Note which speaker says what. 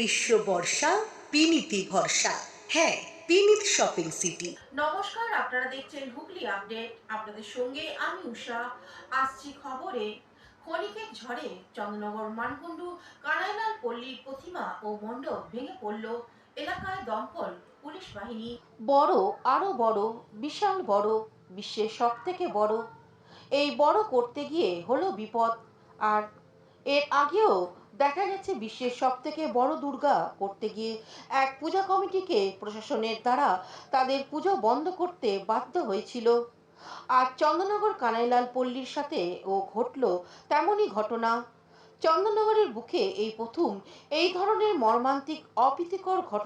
Speaker 1: গ্রীষ্ম বর্ষা পিনিতি ভরসা। হ্যাঁ, পিনিত শপিং সিটি।
Speaker 2: নমস্কার, আপনারা দেখছেন হুগলি আপডেট। আপনাদের সঙ্গে আমি উষা। আসছি খবরে। ক্ষণিকের ঝড়ে চন্দ্রনগর মানকুণ্ডু কানাইলাল পল্লীর প্রতিমা ও মণ্ডপ ভেঙে পড়ল। এলাকায় দমকল, পুলিশ বাহিনী।
Speaker 3: বড়, আরো বড়, বিশাল বড়, বিশ্বের সব থেকে বড়। এই বড় করতে গিয়ে হলো বিপদ। আর এর আগেও দেখা গেছে বিশ্বের সব থেকে বড় দুর্গা করতে গিয়ে এক পূজা কমিটিকে প্রশাসনের দ্বারা তাদের পুজো বন্ধ করতে বাধ্য হয়েছিল। আর চন্দননগর কানাইলাল পল্লীর সাথে ও ঘটল তেমনই ঘটনা। চন্দননগরের বুকে এই প্রথম এই ধরনের মর্মান্তিক অপ্রীতিকর ঘটনা